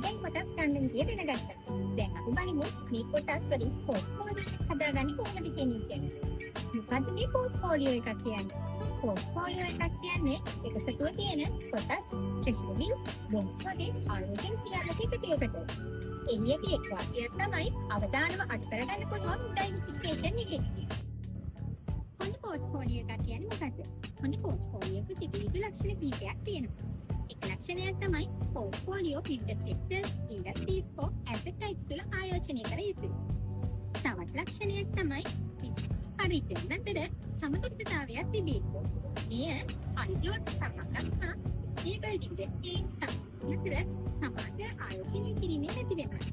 දැන් කොටස් ගන්න විදිය දැනගත්තා. දැන් අපි බලමු මේ කොටස් වලින් පෝර්ට්ෆෝලියෝ හදාගන්නේ කොහොමද කියන එක ගැන. මොකද්ද මේ පෝර්ට්ෆෝලියෝ එක කියන්නේ? පෝර්ට්ෆෝලියෝ එකක් කියන්නේ එකසතුව තියෙන කොටස් ට්‍රෙෂරි බිල්ස්, බොන්ඩ්ස් වගේ ආයෝජන සියල්ලක එකතුවකට. එළියට එක් වාසියක් තමයි අවදානම අඩු කරගන්න පුළුවන් ඩයිවර්සිෆිකේෂන් එකේ. හොඳ පෝර්ට්ෆෝලියෝ එකක් කියන්නේ මොකද්ද? හොඳ පෝර්ට්ෆෝලියෝ එකක තිබෙන ලක්ෂණ කීපයක් තියෙනවා. එක ලක්ෂණයක් තමයි පෝර්ට්ෆෝලියෝ විවිධ සෙක්ටර්ස්, ඉන්ඩස්ට්‍රීස් හෝ ඇසෙට් ටයිප්ස් වල ආයෝජනය කර යුතුයි. තවත් ලක්ෂණයක් තමයි පරිත්‍යාග අතර සමතුලිතතාවයක් තිබේ. මෙය අනිරෝධ සමගතා ස්ටේබල් ඩිවිඩන්ඩ් සමතුලිතතර සමාන්තර ආයෝජනය කිරීමෙන් ඇති වෙනවා.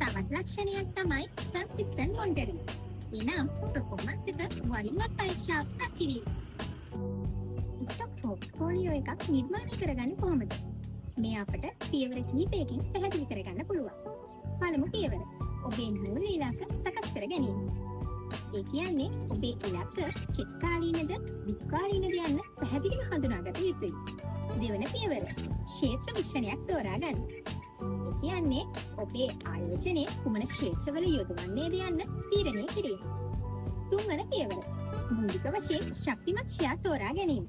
තවත් ලක්ෂණයක් තමයි කන්සිස්ටන්ට් මොනිටරින්. එනම් පර්ෆෝමන්ස් එක වරින් වර පරීක්ෂා කිරීම. ස්ටොක් පෝර්ට්ෆෝලියෝ එකක් නිර්මාණය කරගන්න කොහොමද? මේ අපට පියවර කිහිපයකින් පැහැදිලි කරගන්න පුළුවන්. පළමු පියවර ඔබේ මූල ඉලක්ක සකස් කර ගැනීම. ඒ කියන්නේ ඔබේ ඉලක්ක කෙටි කාලීනද දිග කාලීනද යන්න පැහැදිලිව හඳුනාගත යුතුයි. දෙවන පියවර ක්ෂේත්‍ර මිශ්‍රණයක් තෝරා ගන්න. ඒ කියන්නේ ඔබේ ආයෝජනයේ කුමන ක්ෂේත්‍රවල යොදවන්නේද යන්න තීරණය කිරීම. තුන්වන පියවර මූලික වශයෙන් ශක්තිමත් ෂෙයා තෝරා ගැනීම.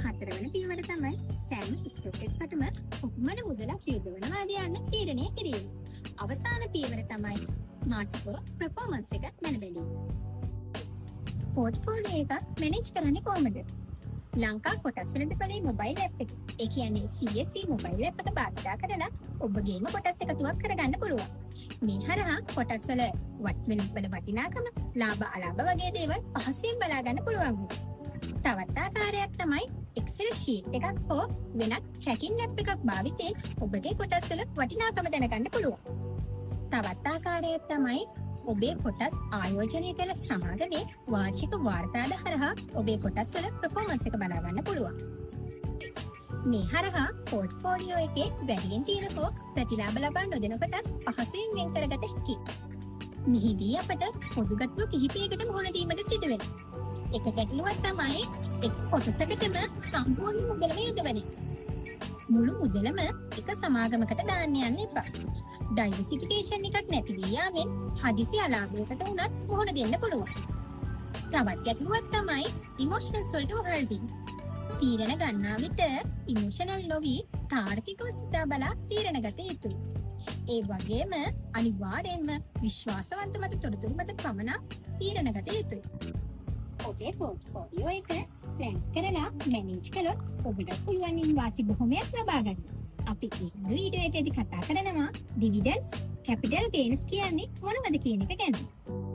හතරවන පියවර තමයි සෑම ස්ටොක් එකකටම කොපමණ මුදලක් යොදවනවාද යන්න තීරණය කිරීම. අවසාන පියවර තමයි මාසික පර්ෆෝමන්ස් එක මැන බැලීම. පෝර්ට්ෆෝලියෝ එක මැනේජ් කරන්නේ කොහොමද? ලංකා කොටස් වෙළඳපොලේ මොබයිල් ඇප් එක. ඒ කියන්නේ CSC මොබයිල් ඇප් එක භාවිත කරලා ඔබගේම කොටස් එකතුවක් කරගන්න පුළුවන්. මේ හරහා කොටස් වල වෙළඳපොළ වටිනාකම, ලාභ අලාභ වගේ දේවල් පහසුවෙන් බලා ගන්න පුළුවන්. තවත් ආකාරයක් තමයි Excel sheet එකක් හෝ වෙනත් tracking app එකක් භාවිතයෙන් ඔබගේ කොටස් වල වටිනාකම දැනගන්න පුළුවන්. තවත් ආකාරයක් තමයි ඔබේ කොටස් ආයෝජනය කළ සමාගමේ වාර්ෂික වාර්තාද හරහා ඔබේ කොටස් වල performance එක බලා ගන්න පුළුවන්. මේ හරහා පෝර්ට්ෆෝලියෝ එකේ වැඩියෙන් තියෙන හෝ ප්‍රතිලාභ ලබා නොදෙන කොටස් පහසුවෙන් වෙන් කරගත හැකියි. මෙහිදී අපට පොදු ගැටලු කිහිපයකට මුහුණ දීමට සිදු වෙනවා. එක ගැටලුවක් තමයි එක් කොටසකටම සම්පූර්ණ මුදලම යොදවන එක. මුළු මුදලම එක සමාගමකට දාන්න යන්න එපා. ඩයිවර්සිෆිකේෂන් එකක් නැති වී යාමෙන් හදිසි අලාභයකට උනත් මුහුණ දෙන්න පුළුවන්. තවත් ගැටලුවක් තමයි ඉමෝෂනල්ස් වලට වහල් වීම. තීරණ ගන්නා විට ඉමෝෂනල් නොවි තාර්කිකව සිතා බලා තීරණ ගත යුතුයි. ඒ වගේම අනිවාර්යයෙන්ම විශ්වාසවන්ත මත තොරතුරු මත පමණක් තීරණ ගත යුතුයි. ඔබේ පෝර්ට්ෆෝලියෝ එක ප්ලෑන් කරලා මැනේජ් කළොත් ඔබට පුළුවන් වාසි බොහොමයක් ලබා ගන්න. අපි ඊළඟ වීඩියෝ එකේදී කතා කරනවා ඩිවිඩන්ඩ්ස්, කැපිටල් ගේන්ස් කියන්නේ මොනවද කියන එක ගැන.